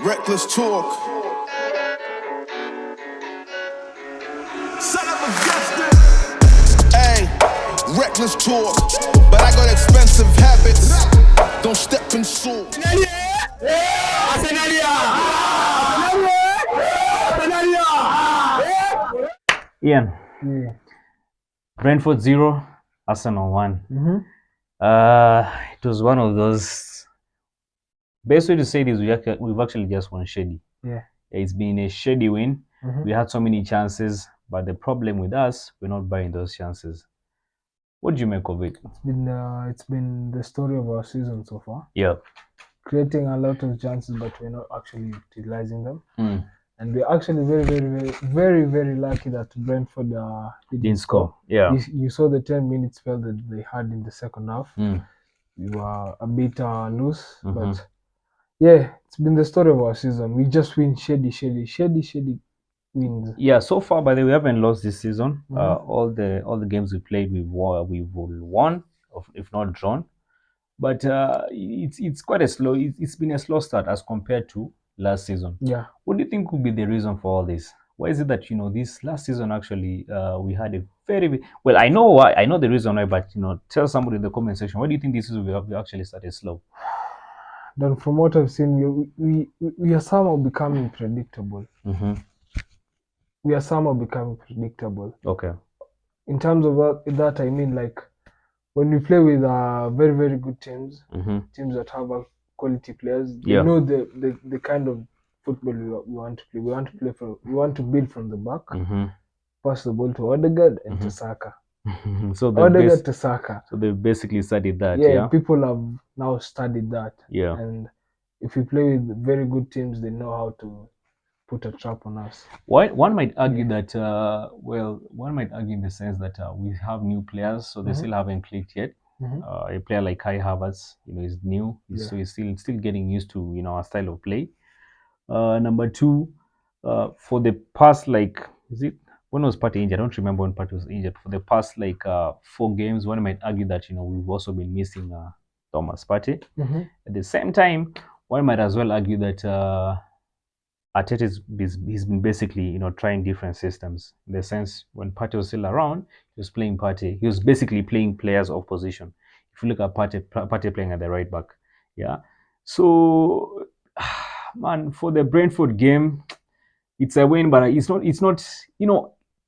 Reckless talk. Son of a bastard. Hey, reckless talk. But I got expensive habits. Don't step in salt. Ian, Yeah. Brentford 0, Arsenal 1. It was one of those. Best way to say it is we've actually just won shady. Yeah. It's been a shady win. We had so many chances, but the problem with us, we're not buying those chances. What do you make of it? It's been the story of our season so far. Yeah. Creating a lot of chances, but we're not actually utilizing them. Mm. And we're actually very lucky that Brentford didn't score. Yeah. You saw the 10 minute spell that they had in the second half. We were a bit loose, but yeah, it's been the story of our season. We just win shady wins. Yeah, so far, by the way, we haven't lost this season. All the games we played, we've won, if not drawn. But it's quite a slow. It's been a slow start as compared to last season. Yeah. What do you think could be the reason for all this? Why is it that this last season actually we had a very well? I know why. I know the reason why, but tell somebody in the comment section. Why do you think this season we actually started slow? Then, from what I've seen, we are somehow becoming predictable. We are somehow becoming predictable. Okay. In terms of that, I mean, like when we play with very good teams, teams that have quality players, they know the kind of football we want to play. We want to build from the back, pass the ball to Odegaard and to Saka. So Odegaard to Saka. So they basically studied that. Yeah, people have now studied that. Yeah. And if we play with very good teams, they know how to put a trap on us. One might argue that one might argue in the sense that we have new players, so they still haven't clicked yet. A player like Kai Havertz, is new, so he's still getting used to our style of play. Number two, for the past when was Partey injured? I don't remember when Partey was injured. For the past 4 games, one might argue that we've also been missing Thomas Partey. At the same time, one might as well argue that Arteta he's been basically trying different systems. In the sense, when Partey was still around, he was playing Partey. He was basically playing players of position. If you look at Partey playing at the right back, yeah. So, man, for the Brentford game, it's a win, but it's not.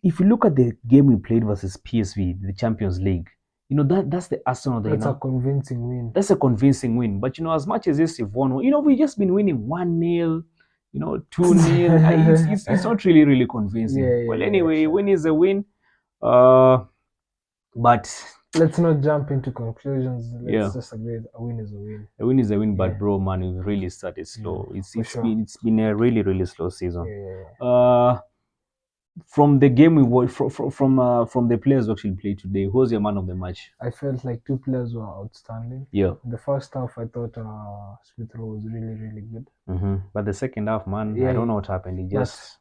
If you look at the game we played versus PSV, the Champions League, that's the Arsenal. That's a convincing win. That's a convincing win. But as much as this, if one, we've just been winning 1-0. 2-0. It's not really convincing. Anyway, win is a win. But let's not jump into conclusions. Let's just agree a win is a win. A win is a win, but bro, man, we've really started slow. It's been a really slow season. From the game we watched, from the players who actually played today, who was your man of the match? I felt like 2 players were outstanding. Yeah. In the first half, I thought Smith Rowe was really good. But the second half, man, I don't know what happened. He just,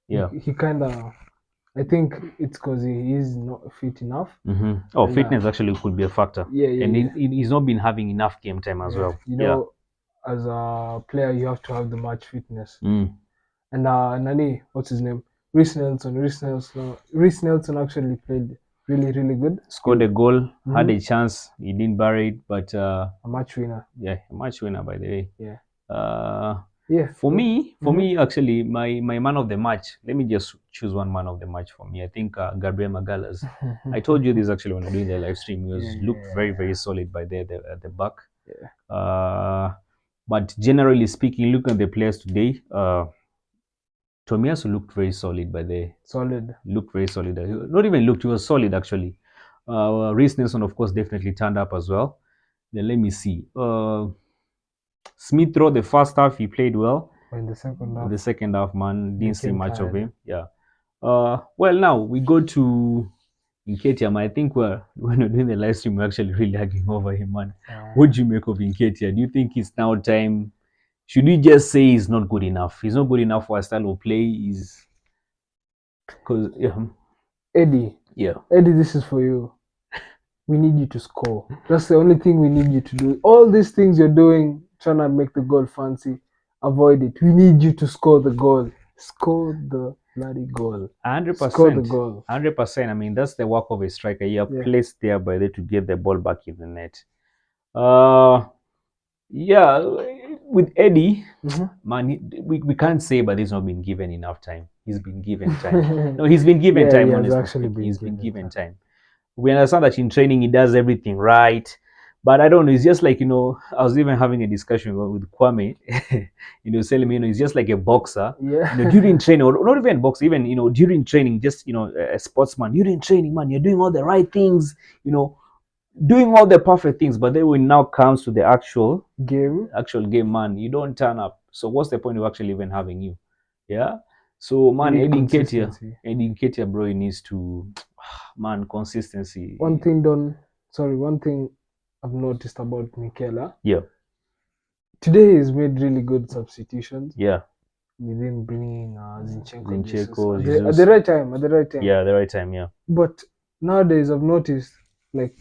he kind of, I think it's because he is not fit enough. Fitness actually could be a factor. And he's not been having enough game time as well. As a player, you have to have the match fitness. And Nani, what's his name? Reece Nelson actually played really good. Scored a goal, had a chance, he didn't bury it, but a match winner. Yeah, a match winner, by the way. Yeah. For me, actually, my man of the match. Let me just choose one man of the match for me. I think Gabriel Magalhaes. I told you this actually when we were doing the live stream. He was looked very solid by there at the back. But generally speaking, looking at the players today, Tomiyasu looked very solid by there. Looked very solid. Not even looked, he was solid actually. Reece Nelson, of course, definitely turned up as well. Then let me see. Smith Rowe, the first half, he played well. In the second half, man, didn't see much of him. Yeah. Well, now we go to Nketiah. I think when we're doing the live stream, we're actually really arguing over him, man. What do you make of Nketiah? Do you think it's now time? Should we just say he's not good enough? He's not good enough for a style of play. Because Eddie. Yeah. Eddie, this is for you. We need you to score. That's the only thing we need you to do. All these things you're doing, trying to make the goal fancy. avoid it. We need you to score the goal. Score the bloody goal. 100%. Score the goal. 100%. I mean, that's the work of a striker. You are placed there by there to get the ball back in the net. Yeah, with Eddie, man, we can't say, but he's not been given enough time. He's been given time. No, he's been given time. He's been given time. We understand that in training he does everything right, but I don't know. It's just like, I was even having a discussion with Kwame, telling me, he's just like a boxer. Yeah. During training, or not even boxer, even during training, just a sportsman. During training, man, you're doing all the right things, doing all the perfect things, but then when it now comes to the actual game, man, you don't turn up. So what's the point of actually even having you? Yeah. So man, Eddie Nketiah, bro, he needs to, man, consistency. One thing I've noticed about Mikel. Yeah. Today he's made really good substitutions. Yeah. Within bringing Zinchenko, at the right time. Yeah, the right time. Yeah. But nowadays I've noticed, like,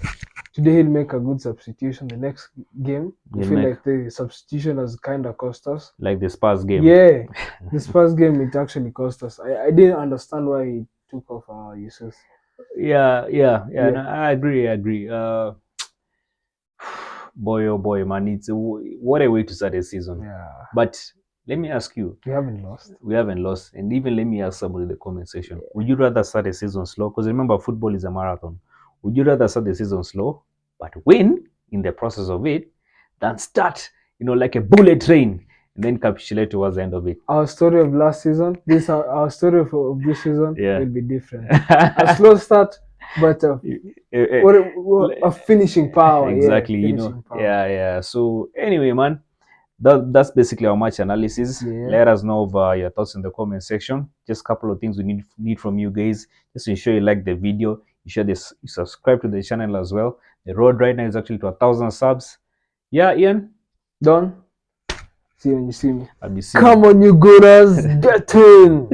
today he'll make a good substitution. The next game, I feel like the substitution has kind of cost us. Like the Spurs game. Yeah, the Spurs game, it actually cost us. I didn't understand why he took off Jesus. Yeah. No, I agree. Boy, oh boy, man, what a way to start a season. Yeah. But let me ask you. We haven't lost. And even let me ask somebody in the comment section. Yeah. Would you rather start a season slow? Because remember, football is a marathon. Would you rather start the season slow, but win in the process of it, than start, like a bullet train and then capitulate towards the end of it? Our story of last season, our story of this season will be different. A slow start, but a finishing power. Exactly, finishing power. Yeah. So anyway, man, that's basically our match analysis. Yeah. Let us know of your thoughts in the comment section. Just a couple of things we need from you guys. Just to ensure you like the video. You subscribe to the channel as well. The road right now is actually to 1,000 subs. Yeah, Ian? Done. See you when you see me. I'll be seeing Come on, you gooders. Get in.